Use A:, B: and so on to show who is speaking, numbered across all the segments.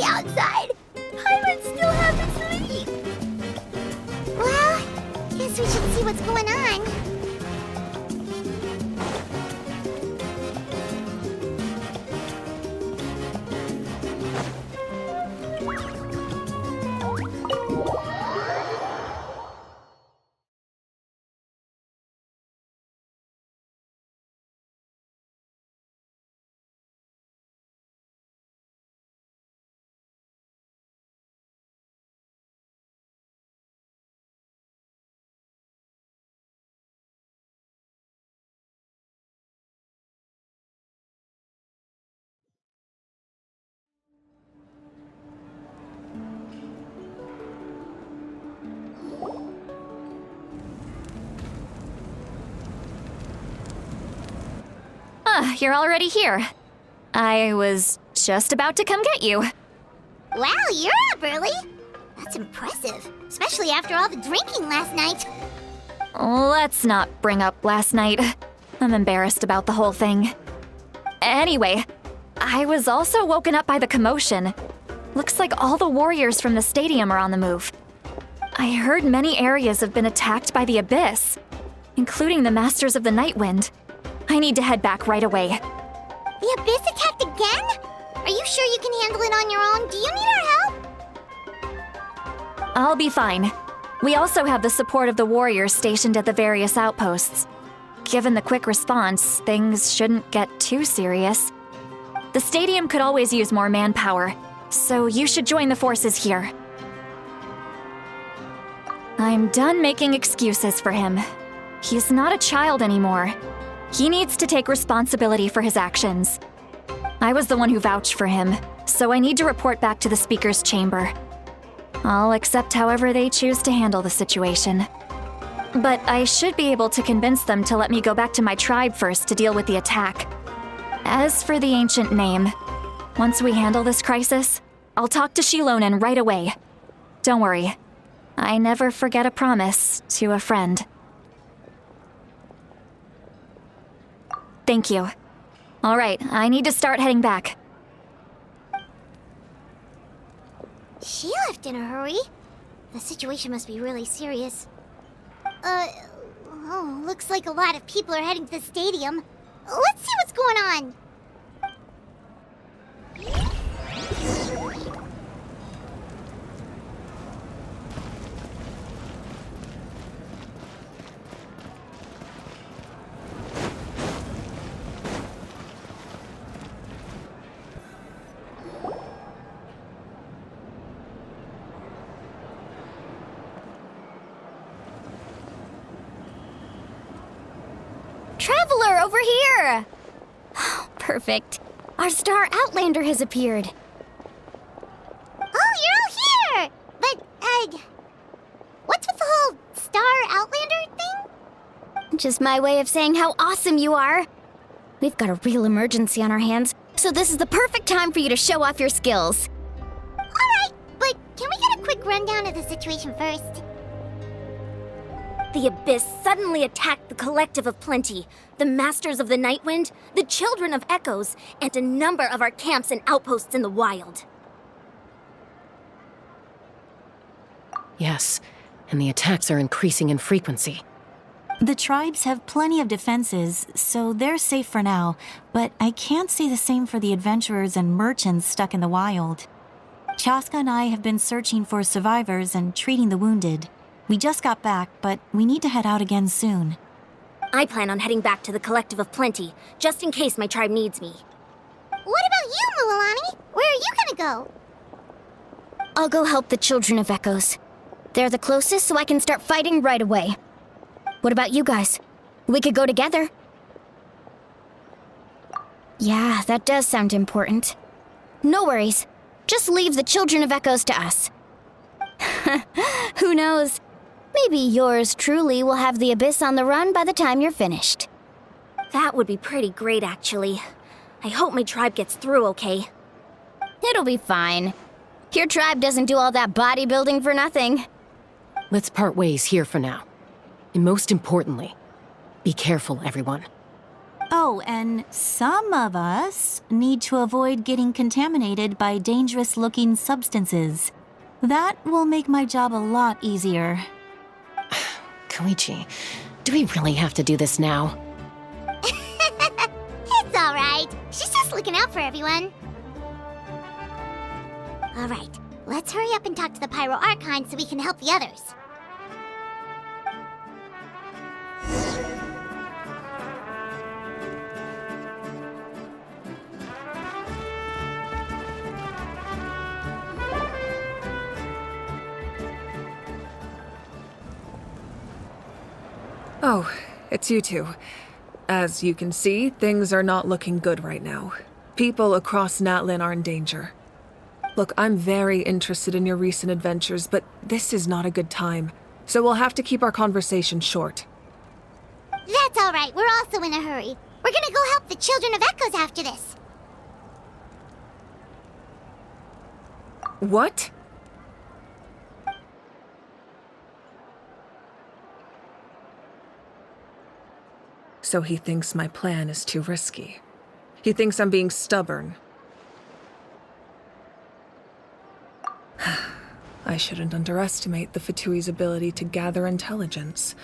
A: the outside. I would still have to sleep. Well, guess we should see what's going on.
B: You're already here. I was just about to come get you.
A: Wow, you're up early. That's impressive, especially after all the drinking last night.
B: Let's not bring up last night. I'm embarrassed about the whole thing. Anyway, I was also woken up by the commotion. Looks like all the warriors from the stadium are on the move. I heard many areas have been attacked by the Abyss, including the Masters of the Nightwind. I need to head back right away.
A: The Abyss attacked again? Are you sure you can handle it on your own? Do you need our help?
B: I'll be fine. We also have the support of the warriors stationed at the various outposts. Given the quick response, things shouldn't get too serious. The stadium could always use more manpower, so you should join the forces here. I'm done making excuses for him. He's not a child anymore. He needs to take responsibility for his actions. I was the one who vouched for him, so I need to report back to the Speaker's chamber. I'll accept however they choose to handle the situation. But I should be able to convince them to let me go back to my tribe first to deal with the attack. As for the ancient name, once we handle this crisis, I'll talk to Shilonen right away. Don't worry, I never forget a promise to a friend. Thank you. All right, I need to start heading back.
A: She left in a hurry. The situation must be really serious. Looks like a lot of people are heading to the stadium. Let's see what's going on.
C: Traveler, over here! Perfect. Our star Outlander has appeared.
A: Oh, you're all here! But, what's with the whole Star Outlander thing?
C: Just my way of saying how awesome you are. We've got a real emergency on our hands, so this is the perfect time for you to show off your skills.
A: Alright, but can we get a quick rundown of the situation first?
D: The Abyss suddenly attacked the Collective of Plenty, the Masters of the Nightwind, the Children of Echoes, and a number of our camps and outposts in the wild.
E: Yes, and the attacks are increasing in frequency.
F: The tribes have plenty of defenses, so they're safe for now, but I can't say the same for the adventurers and merchants stuck in the wild. Chaska and I have been searching for survivors and treating the wounded. We just got back, but we need to head out again soon.
D: I plan on heading back to the Collective of Plenty, just in case my tribe needs me.
A: What about you, Mulalani? Where are you gonna go?
C: I'll go help the Children of Echoes. They're the closest, so I can start fighting right away. What about you guys? We could go together. Yeah, that does sound important. No worries. Just leave the Children of Echoes to us. Who knows? Maybe yours truly will have the Abyss on the run by the time you're finished.
D: That would be pretty great, actually. I hope my tribe gets through okay.
C: It'll be fine. Your tribe doesn't do all that bodybuilding for nothing.
E: Let's part ways here for now. And most importantly, be careful, everyone.
F: Oh, and some of us need to avoid getting contaminated by dangerous-looking substances. That will make my job a lot easier.
E: Koichi, do we really have to do this now?
A: It's alright. She's just looking out for everyone. Alright, let's hurry up and talk to the Pyro Archon so we can help the others.
G: Oh, it's you two. As you can see, things are not looking good right now. People across Natlin are in danger. Look, I'm very interested in your recent adventures, but this is not a good time. So we'll have to keep our conversation short.
A: That's alright, we're also in a hurry. We're gonna go help the Children of Echoes after this.
G: What? So he thinks my plan is too risky. He thinks I'm being stubborn. I shouldn't underestimate the Fatui's ability to gather intelligence.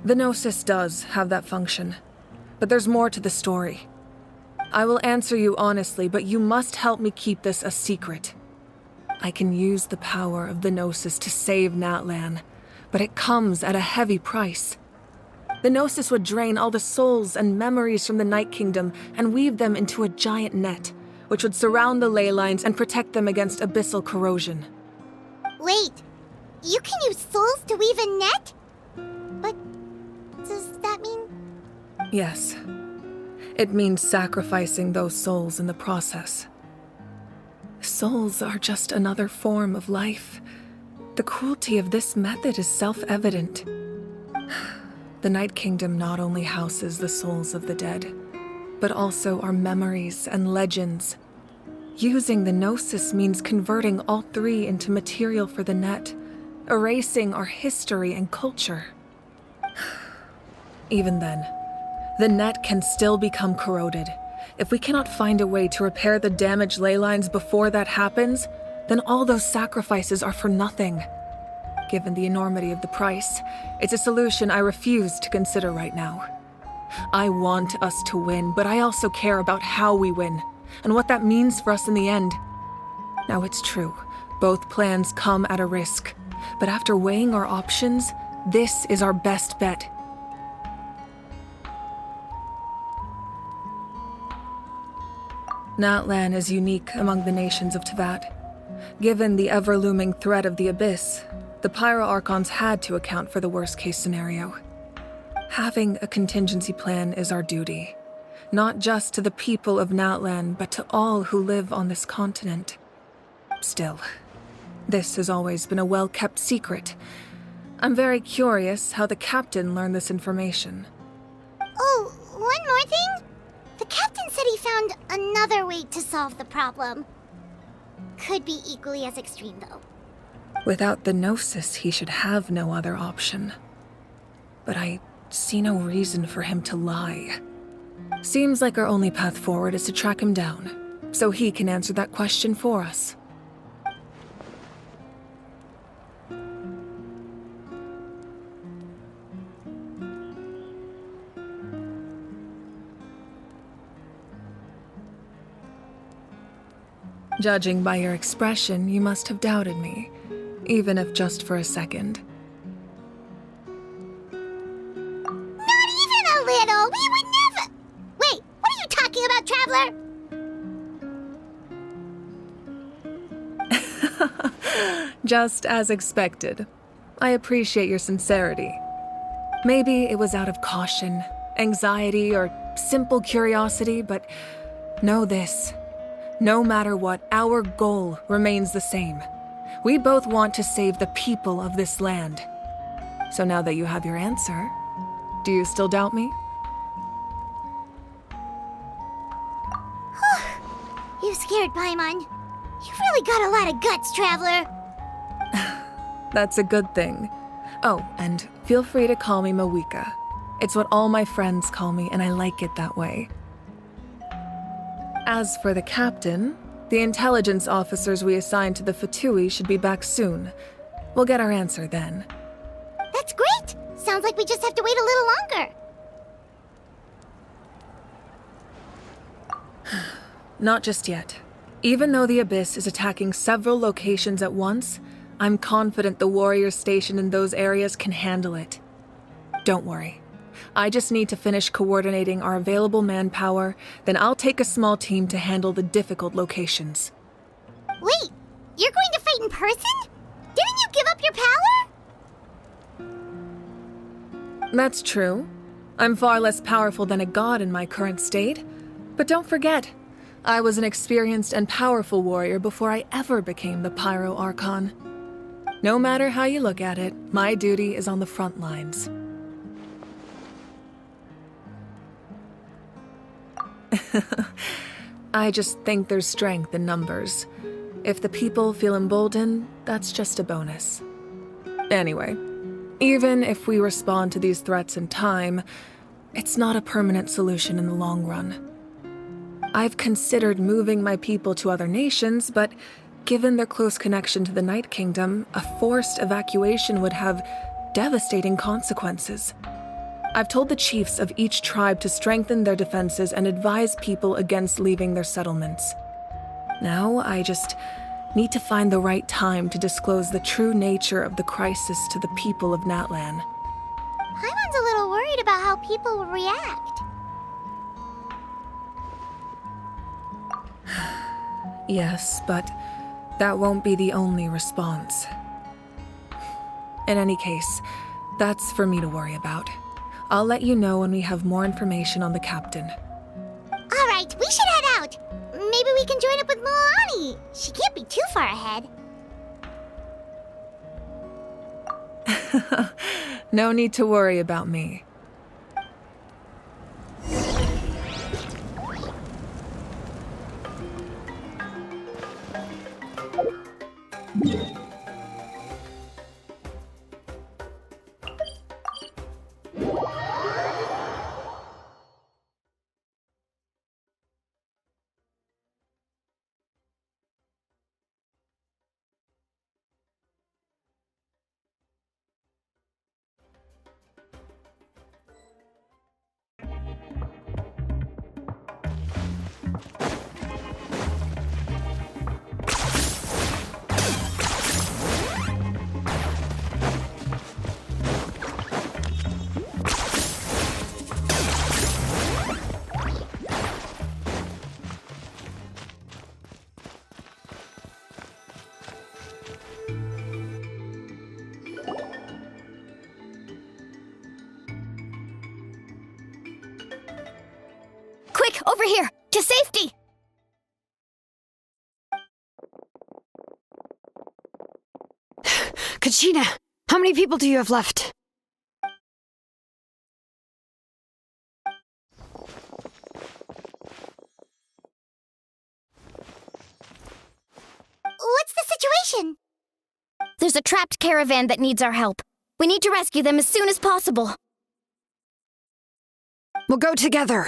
G: The Gnosis does have that function, but there's more to the story. I will answer you honestly, but you must help me keep this a secret. I can use the power of the Gnosis to save Natlan, but it comes at a heavy price. The Gnosis would drain all the souls and memories from the Night Kingdom and weave them into a giant net, which would surround the ley lines and protect them against abyssal corrosion.
A: Wait, you can use souls to weave a net? But does that mean...
G: Yes. It means sacrificing those souls in the process. Souls are just another form of life. The cruelty of this method is self-evident. The Night Kingdom not only houses the souls of the dead, but also our memories and legends. Using the Gnosis means converting all three into material for the net, erasing our history and culture. Even then, the net can still become corroded. If we cannot find a way to repair the damaged ley lines before that happens, then all those sacrifices are for nothing. Given the enormity of the price, it's a solution I refuse to consider right now. I want us to win, but I also care about how we win, and what that means for us in the end. Now, it's true, both plans come at a risk, but after weighing our options, this is our best bet. Natlan is unique among the nations of Teyvat. Given the ever-looming threat of the Abyss, the Pyro Archons had to account for the worst-case scenario. Having a contingency plan is our duty, not just to the people of Natlan, but to all who live on this continent. Still, this has always been a well-kept secret. I'm very curious how the captain learned this information.
A: Oh, one more thing? The captain said he found another way to solve the problem. Could be equally as extreme, though.
G: Without the Gnosis, he should have no other option. But I see no reason for him to lie. Seems like our only path forward is to track him down, so he can answer that question for us. Judging by your expression, you must have doubted me, even if just for a second.
A: Not even a little! We would never... Wait, what are you talking about, Traveler?
G: Just as expected. I appreciate your sincerity. Maybe it was out of caution, anxiety, or simple curiosity, but know this. No matter what, our goal remains the same. We both want to save the people of this land. So now that you have your answer, do you still doubt me?
A: You scared Paimon. You've really got a lot of guts, Traveler.
G: That's a good thing. Oh, and feel free to call me Mawika. It's what all my friends call me, and I like it that way. As for the captain, the intelligence officers we assigned to the Fatui should be back soon. We'll get our answer then.
A: That's great! Sounds like we just have to wait a little longer.
G: Not just yet. Even though the Abyss is attacking several locations at once, I'm confident the warriors stationed in those areas can handle it. Don't worry. I just need to finish coordinating our available manpower, then I'll take a small team to handle the difficult locations.
A: Wait, you're going to fight in person? Didn't you give up your power?
G: That's true. I'm far less powerful than a god in my current state. But don't forget, I was an experienced and powerful warrior before I ever became the Pyro Archon. No matter how you look at it, my duty is on the front lines. I just think there's strength in numbers. If the people feel emboldened, that's just a bonus. Anyway, even if we respond to these threats in time, it's not a permanent solution in the long run. I've considered moving my people to other nations, but given their close connection to the Night Kingdom, a forced evacuation would have devastating consequences. I've told the chiefs of each tribe to strengthen their defenses and advise people against leaving their settlements. Now, I just need to find the right time to disclose the true nature of the crisis to the people of Natlan.
A: Paimon's a little worried about how people will react.
G: Yes, but that won't be the only response. In any case, that's for me to worry about. I'll let you know when we have more information on the captain.
A: All right, we should head out. Maybe we can join up with Milani. She can't be too far ahead.
G: No need to worry about me.
C: Quick, over here! To safety!
H: Kachina, how many people do you have left?
A: What's the situation?
C: There's a trapped caravan that needs our help. We need to rescue them as soon as possible.
H: We'll go together.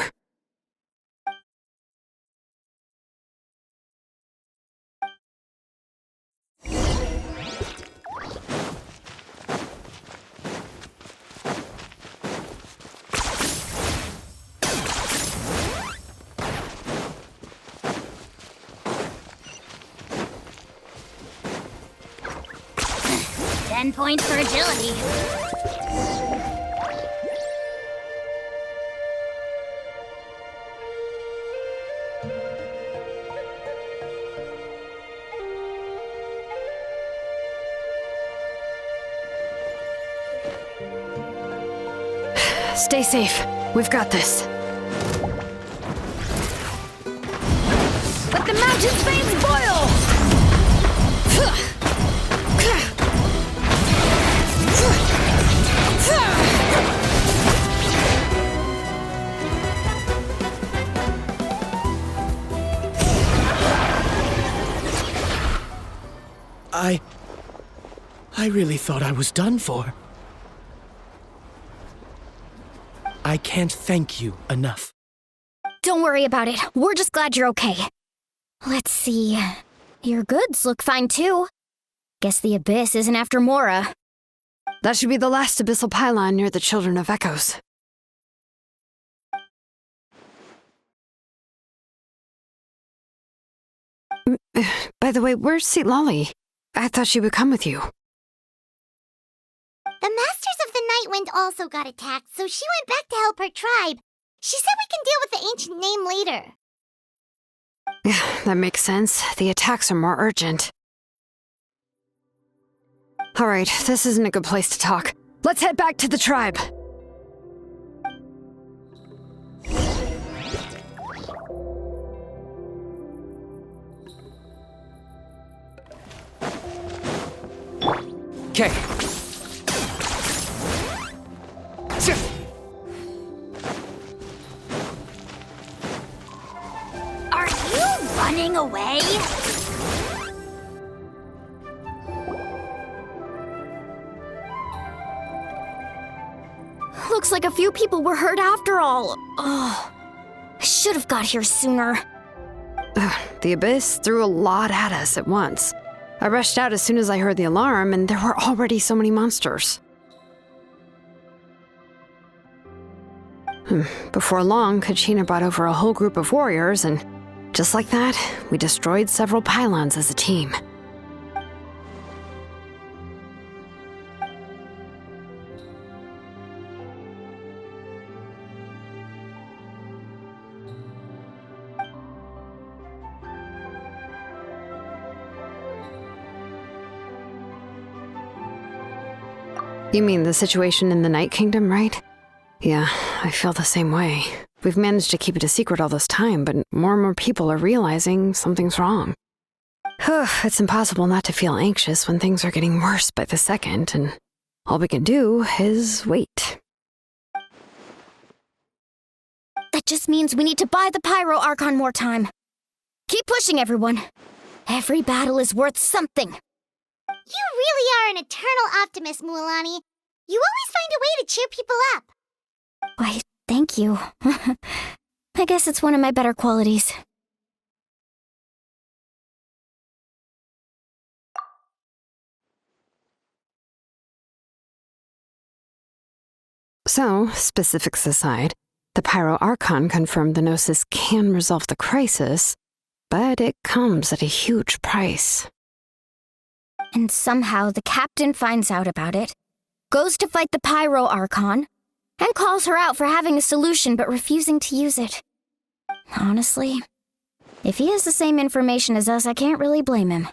A: Ten points for agility.
H: Stay safe. We've got this. Let the mountain's veins boil!
I: I really thought I was done for. I can't thank you enough.
C: Don't worry about it. We're just glad you're okay. Let's see. Your goods look fine too. Guess the Abyss isn't after Mora.
H: That should be the last abyssal pylon near the Children of Echoes. By the way, where's St. Lolly? I thought she would come with you.
A: The Masters of the Nightwind also got attacked, so she went back to help her tribe. She said we can deal with the ancient name later.
H: Yeah, that makes sense. The attacks are more urgent. Alright, this isn't a good place to talk. Let's head back to the tribe.
I: Okay.
D: Are you running away?
C: Looks like a few people were hurt after all. Oh, I should have got here sooner.
H: The Abyss threw a lot at us at once. I rushed out as soon as I heard the alarm, and there were already so many monsters. Before long, Kachina brought over a whole group of warriors, and just like that, we destroyed several pylons as a team. You mean the situation in the Night Kingdom, right? Yeah, I feel the same way. We've managed to keep it a secret all this time, but more and more people are realizing something's wrong. It's impossible not to feel anxious when things are getting worse by the second, and all we can do is wait.
C: That just means we need to buy the Pyro Archon more time. Keep pushing, everyone. Every battle is worth something.
A: You really are an eternal optimist, Mualani. You always find a way to cheer people up.
C: Why, thank you. I guess it's one of my better qualities.
H: So, specifics aside, the Pyro Archon confirmed the Gnosis can resolve the crisis, but it comes at a huge price.
C: And somehow the captain finds out about it, goes to fight the Pyro Archon, and calls her out for having a solution but refusing to use it. Honestly, if he has the same information as us, I can't really blame him.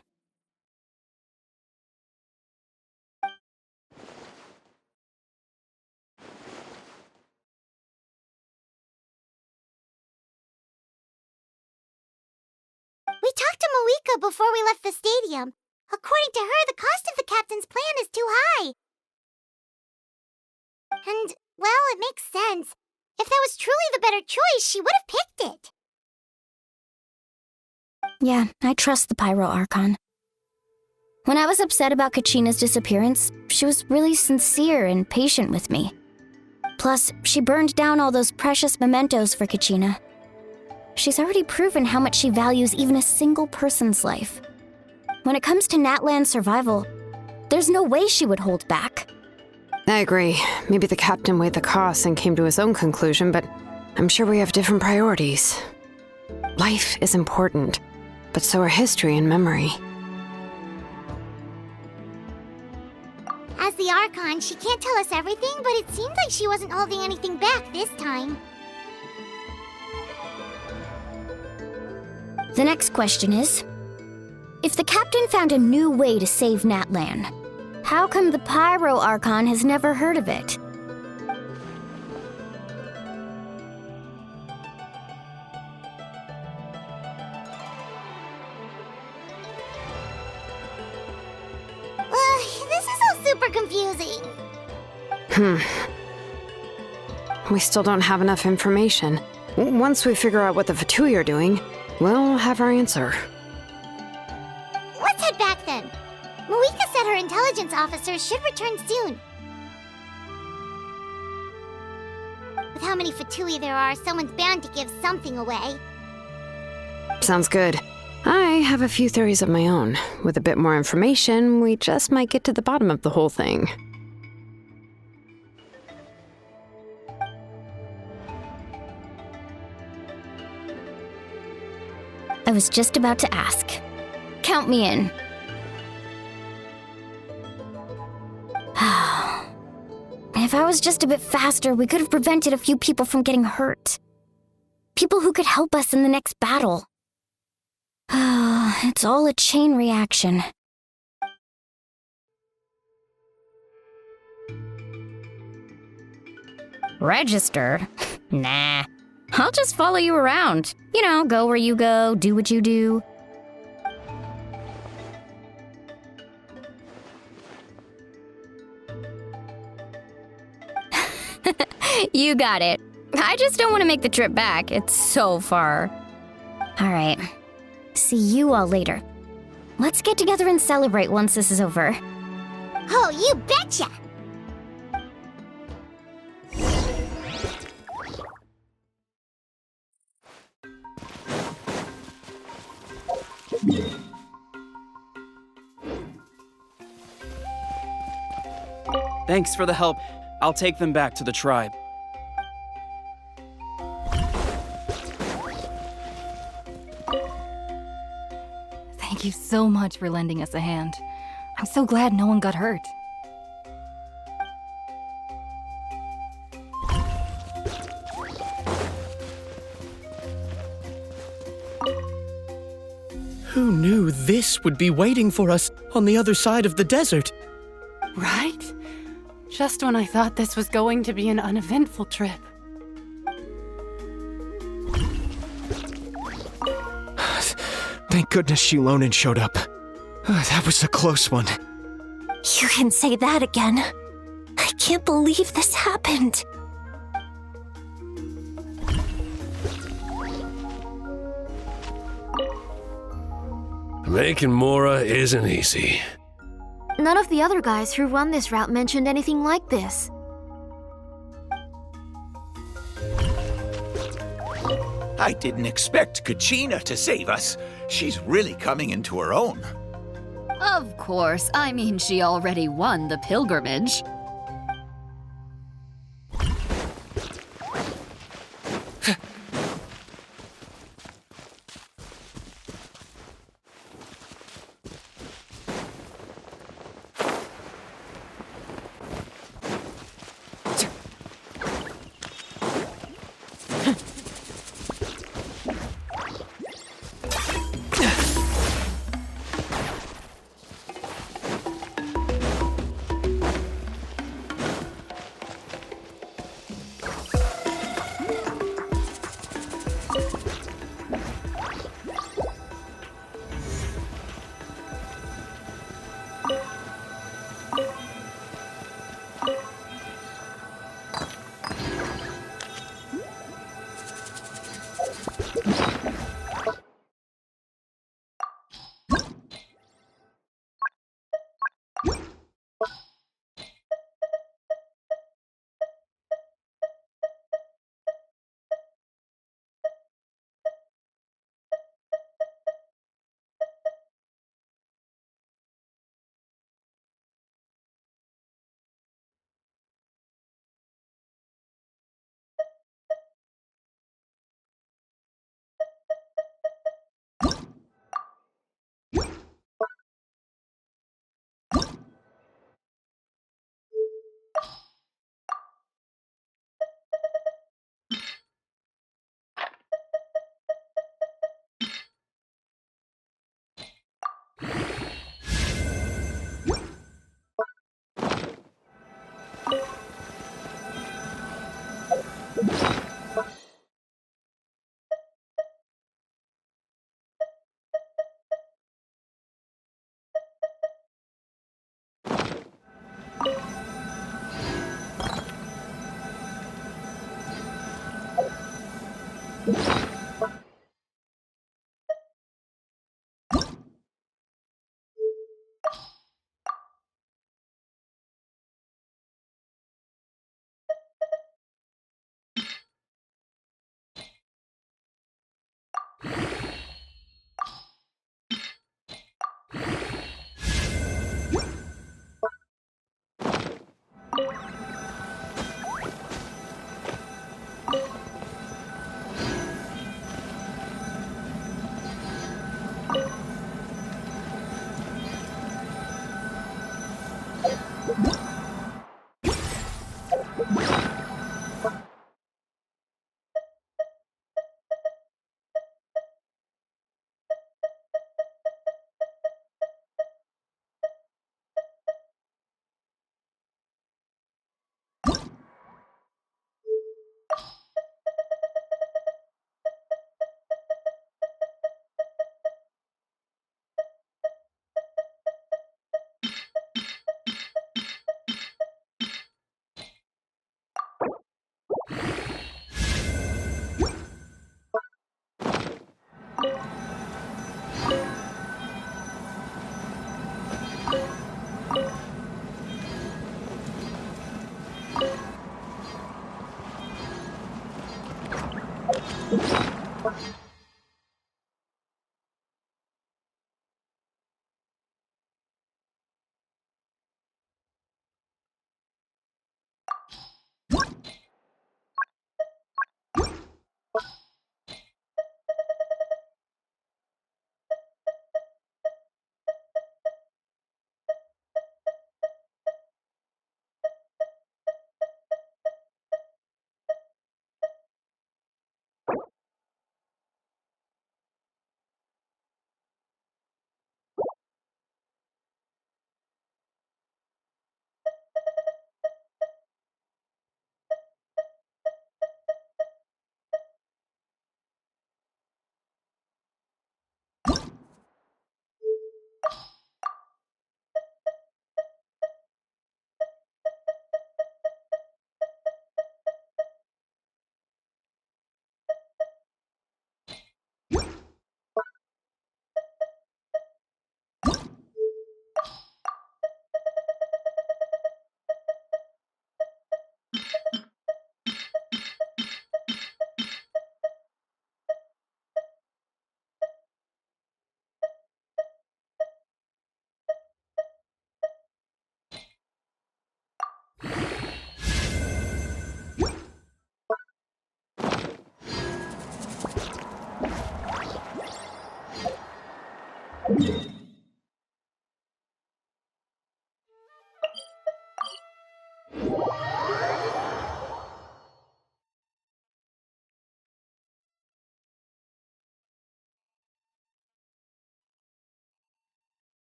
A: We talked to Moika before we left the stadium. According to her, the cost of the captain's plan is too high. And, well, it makes sense. If that was truly the better choice, she would have picked it.
C: Yeah, I trust the Pyro Archon. When I was upset about Kachina's disappearance, she was really sincere and patient with me. Plus, she burned down all those precious mementos for Kachina. She's already proven how much she values even a single person's life. When it comes to Natlan's survival, there's no way she would hold back.
H: I agree. Maybe the captain weighed the costs and came to his own conclusion, but I'm sure we have different priorities. Life is important, but so are history and memory.
A: As the Archon, she can't tell us everything, but it seems like she wasn't holding anything back this time.
C: The next question is, if the captain found a new way to save Natlan, how come the Pyro Archon has never heard of it?
A: This is all super confusing.
H: We still don't have enough information. Once we figure out what the Fatui are doing, we'll have our answer.
A: Let's head back then. Moika said her intelligence officer should return soon. With how how many Fatui there are, someone's bound to give something away.
H: Sounds good. I have a few theories of my own. With a bit more information, we just might get to the bottom of the whole thing.
C: I was just about to ask. Count me in. If I was just a bit faster, we could have prevented a few people from getting hurt. People who could help us in the next battle. It's all a chain reaction. Register? Nah. I'll just follow you around. You know, go where you go, do what you do. You got it. I just don't want to make the trip back. It's so far. All right. See you all later. Let's get together and celebrate once this is over.
A: Oh, you betcha!
J: Thanks for the help. I'll take them back to the tribe.
K: Thank you so much for lending us a hand. I'm so glad no one got hurt.
I: Who knew this would be waiting for us on the other side of the desert?
K: Right? Just when I thought this was going to be an uneventful trip.
I: Thank goodness Shilonen showed up. That was a close one.
D: You can say that again. I can't believe this happened.
L: Making Mora isn't easy.
D: None of the other guys who run this route mentioned anything like this.
M: I didn't expect Kachina to save us. She's really coming into her own.
N: Of course, I mean she already won the pilgrimage.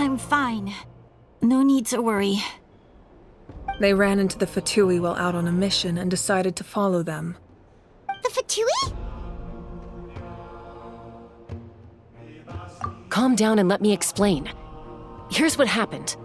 F: I'm fine. No need to worry.
G: They ran into the Fatui while out on a mission and decided to follow them.
A: The Fatui?
E: Calm down and let me explain. Here's what happened.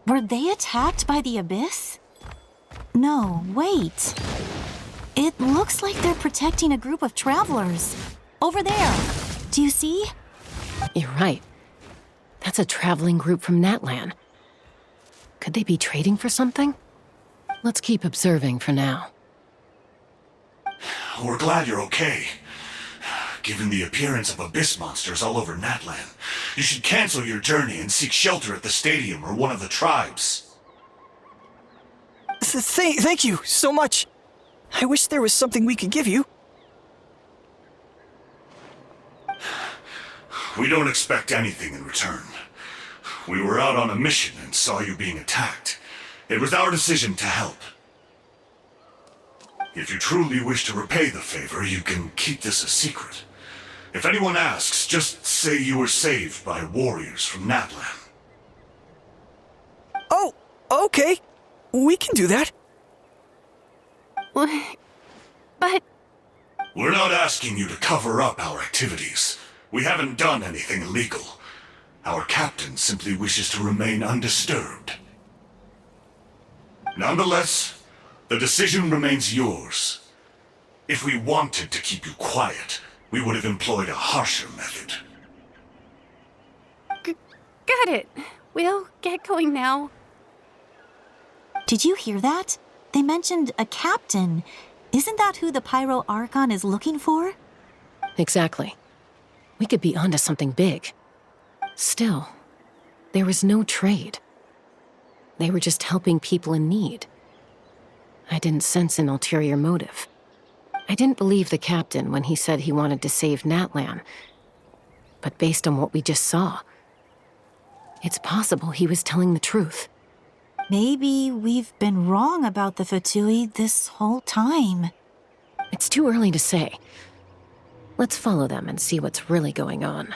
F: Were they attacked by the Abyss? No, wait. It looks like they're protecting a group of travelers. Over there. Do you see?
E: You're right. That's a traveling group from Natlan. Could they be trading for something? Let's keep observing for now.
O: We're glad you're okay. given the appearance of abyss monsters all over Natlan. You should cancel your journey and seek shelter at the stadium or one of the tribes.
P: Thank you so much. I wish there was something we could give you.
O: We don't expect anything in return. We were out on a mission and saw you being attacked. It was our decision to help. If you truly wish to repay the favor, you can keep this a secret. If anyone asks, just say you were saved by warriors from Natlan.
P: Oh, okay. We can do that.
B: But...
O: We're not asking you to cover up our activities. We haven't done anything illegal. Our captain simply wishes to remain undisturbed. Nonetheless, the decision remains yours. If we wanted to keep you quiet, we would have employed a harsher method.
Q: Got it. We'll get going now.
F: Did you hear that? They mentioned a captain. Isn't that who the Pyro Archon is looking for?
E: Exactly. We could be onto something big. Still, there was no trade. They were just helping people in need. I didn't sense an ulterior motive. I didn't believe the captain when he said he wanted to save Natlan. But based on what we just saw, it's possible he was telling the truth.
F: Maybe we've been wrong about the Fatui this whole time.
E: It's too early to say. Let's follow them and see what's really going on.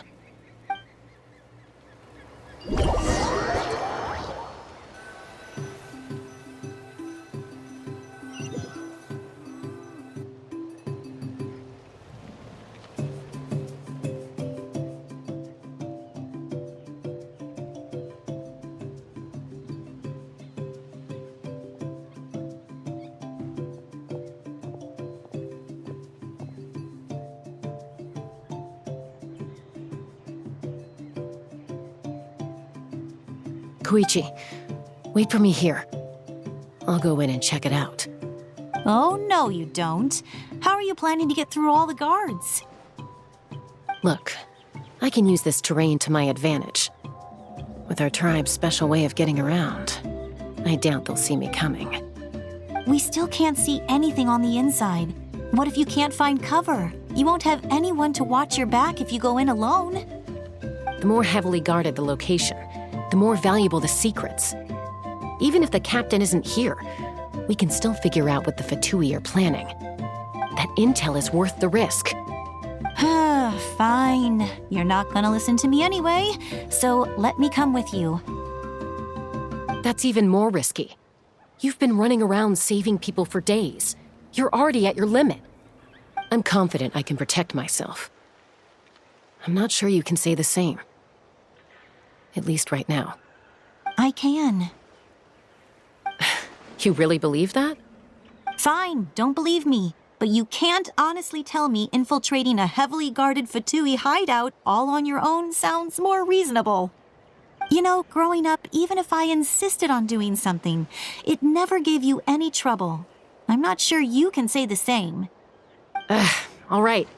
E: Koichi, wait for me here. I'll go in and check it out.
F: Oh, no, you don't. How are you planning to get through all the guards?
E: Look, I can use this terrain to my advantage. With our tribe's special way of getting around, I doubt they'll see me coming.
F: We still can't see anything on the inside. What if you can't find cover? You won't have anyone to watch your back if you go in alone.
E: The more heavily guarded the location, the more valuable the secrets. Even if the captain isn't here, we can still figure out what the Fatui are planning. That intel is worth the risk.
F: Fine. You're not gonna listen to me anyway, so let me come with you.
E: That's even more risky. You've been running around saving people for days. You're already at your limit. I'm confident I can protect myself. I'm not sure you can say the same. At least right now.
F: I can.
E: You really believe that?
F: Fine, don't believe me. But you can't honestly tell me infiltrating a heavily guarded Fatui hideout all on your own sounds more reasonable. You know, growing up, even if I insisted on doing something, it never gave you any trouble. I'm not sure you can say the same.
E: All right.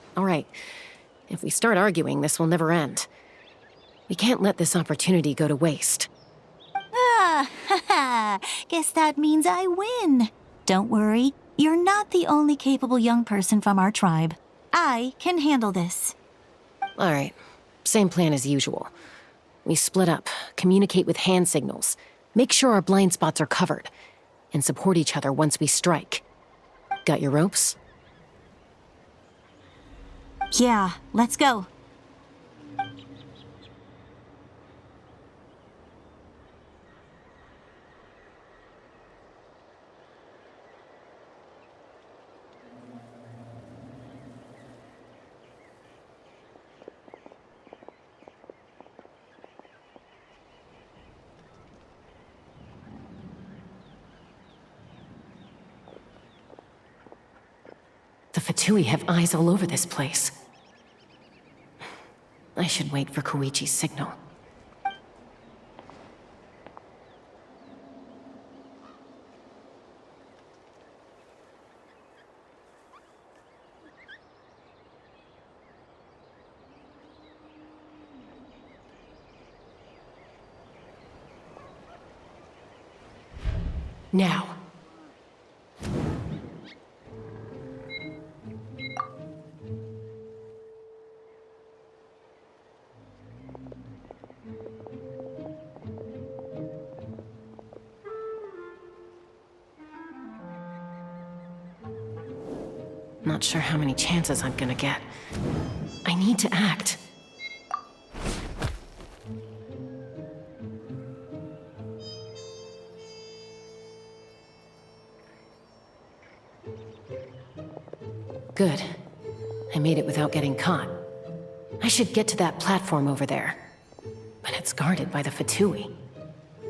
E: If we start arguing, this will never end. We can't let this opportunity go to waste.
F: Guess that means I win. Don't worry, you're not the only capable young person from our tribe. I can handle this.
E: All right, same plan as usual. We split up, communicate with hand signals, make sure our blind spots are covered, and support each other once we strike. Got your ropes?
F: Yeah, let's go.
E: The Fatui have eyes all over this place. I should wait for Koichi's signal. Now. Not sure how many chances I'm gonna get. I need to act. Good. I made it without getting caught. I should get to that platform over there. But it's guarded by the Fatui.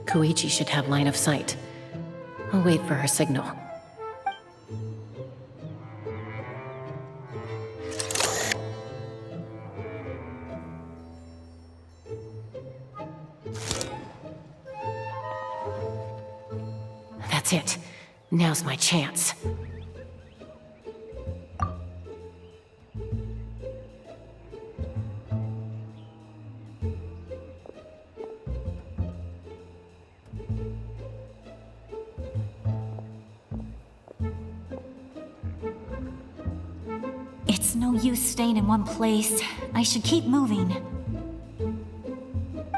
E: Koichi should have line of sight. I'll wait for her signal. That's it. Now's my chance.
F: It's no use staying in one place. I should keep moving.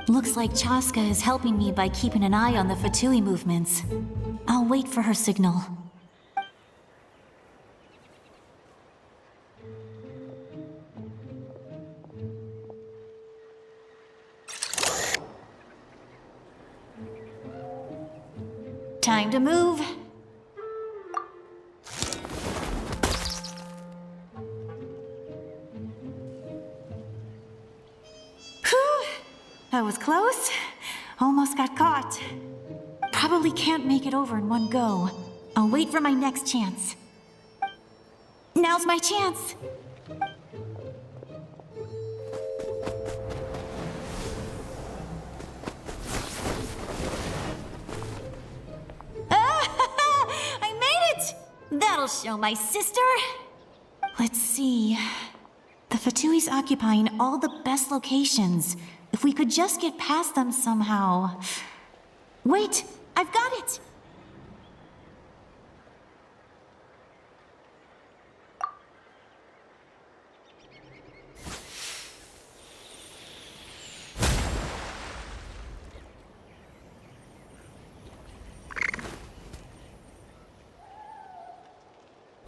F: Looks like Chaska is helping me by keeping an eye on the Fatui movements. I'll wait for her signal. Time to move. Whew! That was close. Almost got caught. Probably can't make it over in one go. I'll wait for my next chance. Now's my chance. I made it! That'll show my sister. Let's see. The Fatui's occupying all the best locations. If we could just get past them somehow. Wait! I've got it!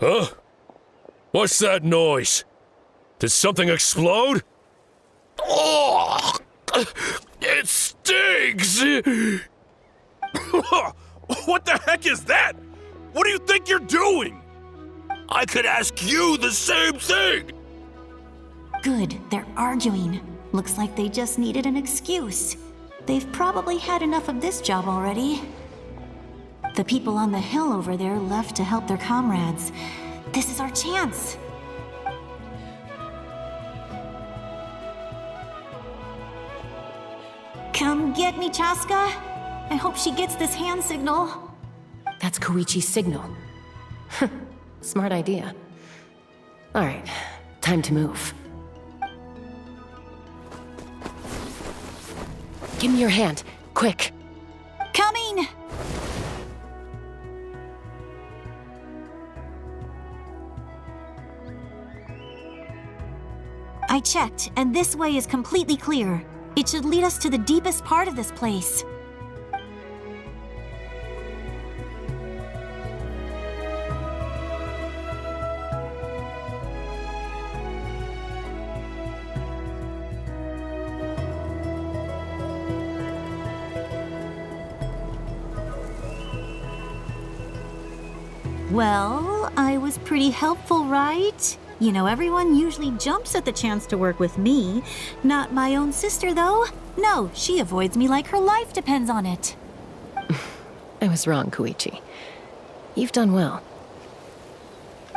L: Huh? What's that noise? Did something explode? Oh! It stinks!
R: What the heck is that? What do you think you're doing? I could ask you the same thing!
F: Good, they're arguing. Looks like they just needed an excuse. They've probably had enough of this job already. The people on the hill over there left to help their comrades. This is our chance. Come get me, Chaska. I hope she gets this hand signal.
E: That's Koichi's signal. Smart idea. Alright, time to move. Give me your hand, quick.
F: Coming! I checked, and this way is completely clear. It should lead us to the deepest part of this place. Well, I was pretty helpful, right? You know, everyone usually jumps at the chance to work with me. Not my own sister, though. No, she avoids me like her life depends on it.
E: I was wrong, Koichi. You've done well.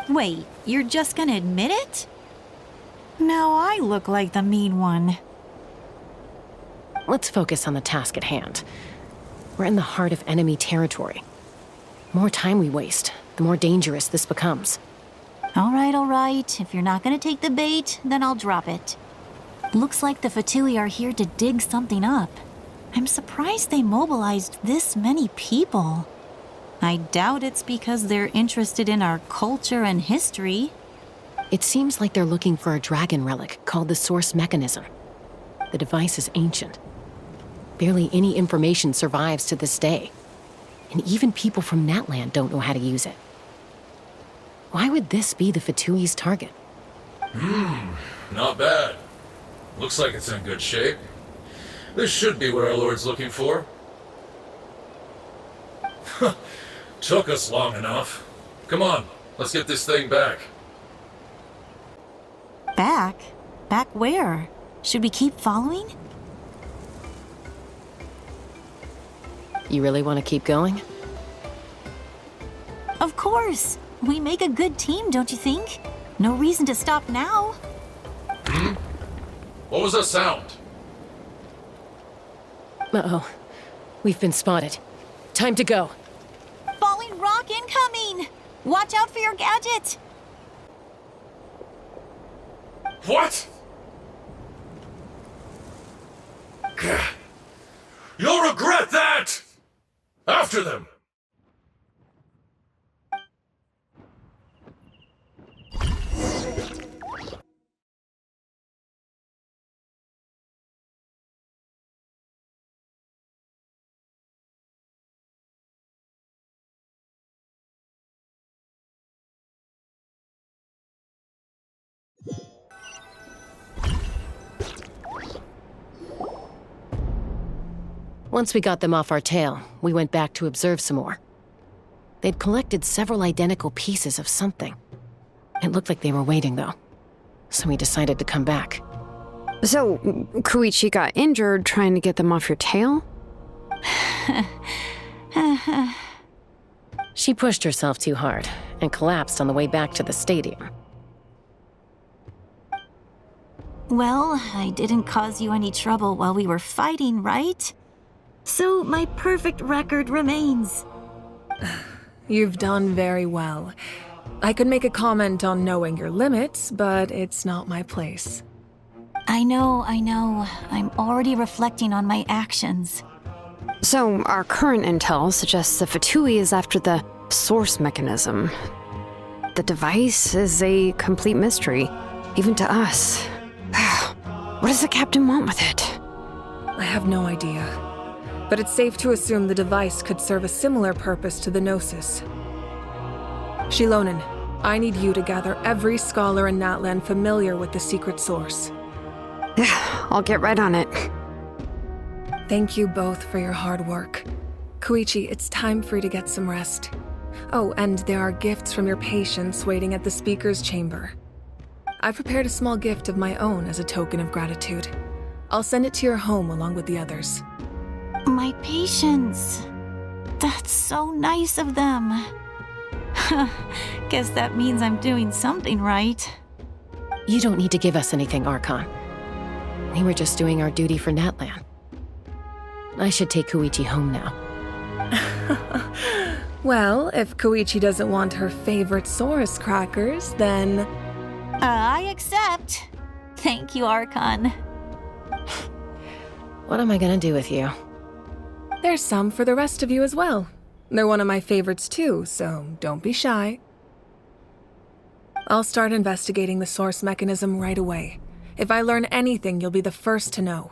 F: Wait, you're just gonna admit it? Now I look like the mean one.
E: Let's focus on the task at hand. We're in the heart of enemy territory. The more time we waste, the more dangerous this becomes.
F: All right. If you're not gonna take the bait, then I'll drop it. Looks like the Fatui are here to dig something up. I'm surprised they mobilized this many people. I doubt it's because they're interested in our culture and history.
E: It seems like they're looking for a dragon relic called the Source Mechanism. The device is ancient. Barely any information survives to this day. And even people from Natland don't know how to use it. Why would this be the Fatui's target?
S: Not bad. Looks like it's in good shape. This should be what our Lord's looking for. Took us long enough. Come on, let's get this thing back.
F: Back? Back where? Should we keep following?
E: You really want to keep going?
F: Of course! We make a good team, don't you think? No reason to stop now.
S: What was that sound?
E: Uh-oh. We've been spotted. Time to go.
F: Falling rock incoming! Watch out for your gadget!
S: What? You'll regret that! After them!
E: Once we got them off our tail, we went back to observe some more. They'd collected several identical pieces of something. It looked like they were waiting, though. So we decided to come back.
H: So, Koichi got injured trying to get them off your tail?
E: She pushed herself too hard and collapsed on the way back to the stadium.
F: Well, I didn't cause you any trouble while we were fighting, right? So my perfect record remains.
G: You've done very well. I could make a comment on knowing your limits, but it's not my place.
F: I know. I'm already reflecting on my actions.
H: So, our current intel suggests the Fatui is after the source mechanism. The device is a complete mystery, even to us. What does the captain want with it?
G: I have no idea. But it's safe to assume the device could serve a similar purpose to the Gnosis. Shilonen, I need you to gather every scholar in Natland familiar with the secret source.
H: I'll get right on it.
G: Thank you both for your hard work. Koichi, it's time for you to get some rest. Oh, and there are gifts from your patients waiting at the speaker's chamber. I prepared a small gift of my own as a token of gratitude. I'll send it to your home along with the others.
F: My patience. That's so nice of them. Guess that means I'm doing something right.
E: You don't need to give us anything, Archon. We were just doing our duty for Natland. I should take Koichi home now.
G: Well, if Koichi doesn't want her favorite Saurus crackers, then...
F: I accept. Thank you, Archon.
E: What am I gonna do with you?
G: There's some for the rest of you as well. They're one of my favorites too, so don't be shy. I'll start investigating the source mechanism right away. If I learn anything, you'll be the first to know.